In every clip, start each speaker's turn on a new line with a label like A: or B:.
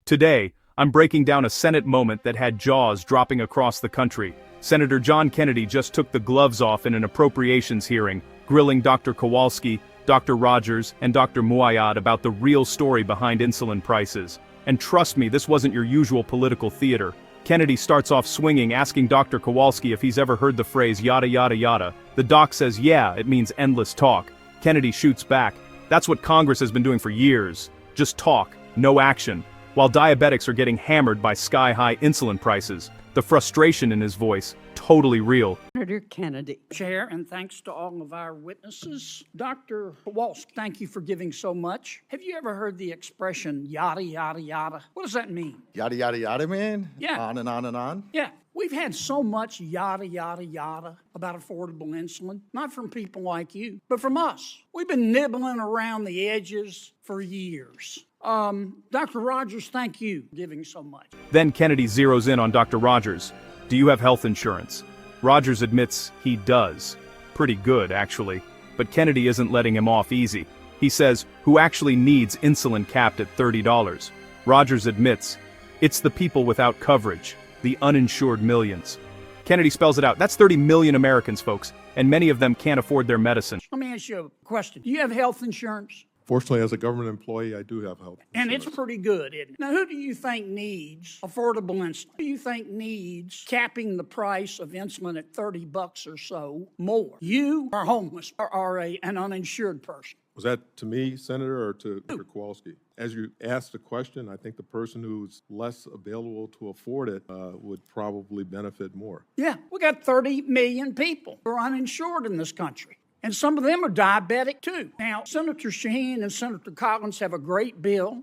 A: Today, I'm breaking down a Senate moment that had jaws dropping across the country. Senator John Kennedy just took the gloves off in an appropriations hearing, grilling Dr. Kowalski, Dr. Rodgers, and Dr. Muayad about the real story behind insulin prices. And trust me, this wasn't your usual political theater. Kennedy starts off swinging, asking Dr. Kowalski if he's ever heard the phrase yada yada yada. The doc says yeah, it means endless talk. Kennedy shoots back. That's what Congress has been doing for years. Just talk, no action. While diabetics are getting hammered by sky-high insulin prices, the frustration in his voice, totally real.
B: Senator Kennedy.
C: Chair, and thanks to all of our witnesses. Dr. Kowalski, thank you for giving so much. Have you ever heard the expression yada, yada, yada? What does that mean?
D: Yada, yada, yada, man?
C: Yeah.
D: On and on and on?
C: Yeah. We've had so much yada, yada, yada about affordable insulin, not from people like you, but from us. We've been nibbling around the edges for years. Dr. Rodgers, thank you for giving so much.
A: Then Kennedy zeroes in on Dr. Rodgers. Do you have health insurance? Rodgers admits he does. Pretty good, actually. But Kennedy isn't letting him off easy. He says, who actually needs insulin capped at $30? Rodgers admits, it's the people without coverage, the uninsured millions. Kennedy spells it out. That's 30 million Americans, folks, and many of them can't afford their medicine.
C: Let me ask you a question. Do you have health insurance?
E: Fortunately, as a government employee, I do have health
C: And
E: insurance.
C: it's pretty good, isn't it? Now, who do you think needs affordable insulin? Who do you think needs capping the price of insulin at $30 or so more? You are homeless or are an uninsured person.
E: Was that to me, Senator, or to Dr. Kowalski? As you asked the question, I think the person who's less available to afford it would probably benefit more.
C: Yeah, we got 30 million people who are uninsured in this country. And some of them are diabetic, too. Now, Senator Shaheen and Senator Collins have a great bill.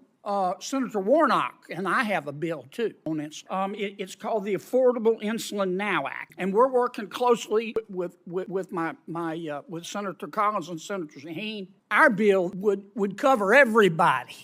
C: Senator Warnock and I have a bill, too, on this. It's called the Affordable Insulin Now Act. And we're working closely with Senator Collins and Senator Shaheen. Our bill would cover everybody,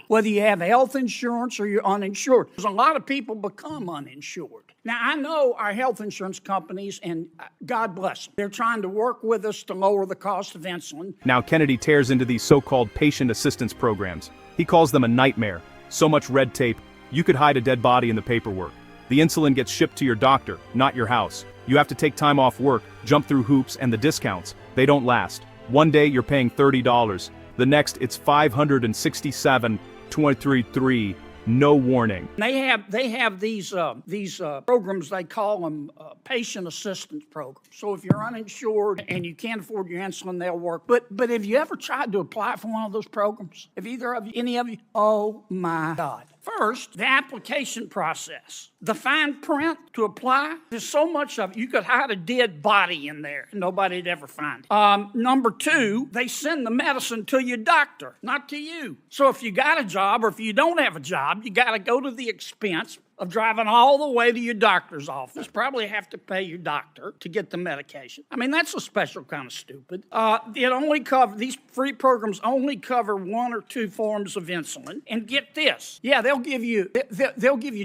C: whether you have health insurance or you're uninsured. Because a lot of people become uninsured. Now, I know our health insurance companies, and God bless them, they're trying to work with us to lower the cost of insulin.
A: Now Kennedy tears into these so-called patient assistance programs. He calls them a nightmare. So much red tape, you could hide a dead body in the paperwork. The insulin gets shipped to your doctor, not your house. You have to take time off work, jump through hoops, and the discounts, they don't last. One day you're paying $30. The next it's $567.23. No warning.
C: They have these programs, they call them patient assistance programs. So if you're uninsured and you can't afford your insulin, they'll work. But have you ever tried to apply for one of those programs? Have any of you? Oh my God. First, the application process. The fine print to apply, there's so much of it. You could hide a dead body in there and nobody'd ever find it. Number two, they send the medicine to your doctor, not to you. So if you got a job or if you don't have a job, you got to go to the expense of driving all the way to your doctor's office. Probably have to pay your doctor to get the medication. I mean, that's a special kind of stupid. These free programs only cover one or two forms of insulin. And get this, yeah, they'll give you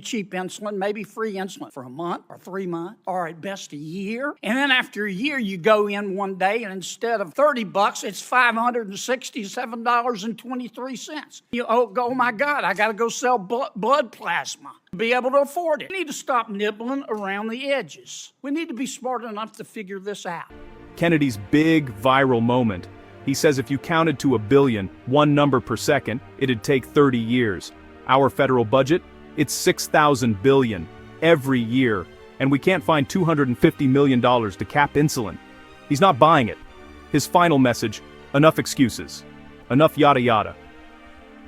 C: cheap insulin, maybe free insulin for a month or 3 months, or at best a year. And then after a year, you go in one day and instead of $30, it's $567.23. You go, oh my God, I got to go sell blood plasma to be able to afford it. We need to stop nibbling around the edges. We need to be smart enough to figure this out.
A: Kennedy's big viral moment. He says if you counted to 1 billion, one number per second, it'd take 30 years. Our federal budget? It's 6,000 billion every year. And we can't find $250 million to cap insulin. He's not buying it. His final message, enough excuses. Enough yada yada.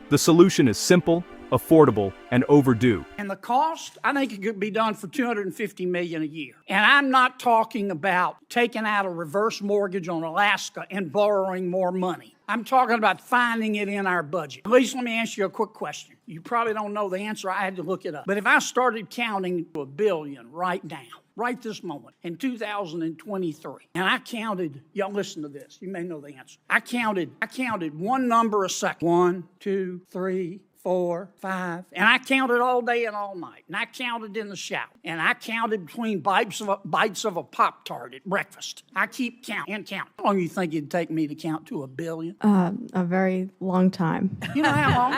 A: The solution is simple, affordable, and overdue.
C: And the cost, I think it could be done for $250 million a year. And I'm not talking about taking out a reverse mortgage on Alaska and borrowing more money. I'm talking about finding it in our budget. At least let me ask you a quick question. You probably don't know the answer. I had to look it up. But if I started counting to 1 billion right now, right this moment, in 2023, and I counted, y'all listen to this, you may know the answer. I counted one number a second. 1, 2, 3, 4, 5, and I counted all day and all night, and I counted in the shower, and I counted between bites of a Pop-Tart at breakfast. I keep counting and counting. How long do you think it'd take me to count to 1 billion?
B: A very long time.
C: You know how long?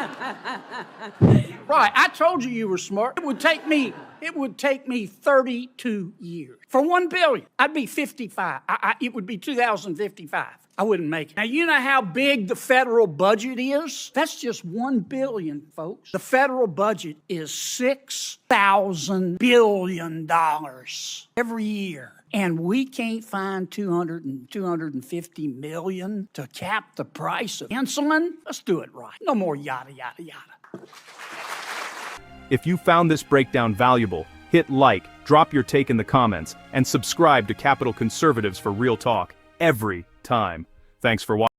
C: Right, I told you were smart. It would take me 32 years. For 1 billion, I'd be 55. It would be 2055. I wouldn't make it. Now, you know how big the federal budget is? That's just 1 billion, folks. The federal budget is $6,000 billion every year. And we can't find 250 million to cap the price of insulin? Let's do it right. No more yada, yada, yada.
A: If you found this breakdown valuable, hit like, drop your take in the comments, and subscribe to Capital Conservatives for real talk every time. Thanks for watching.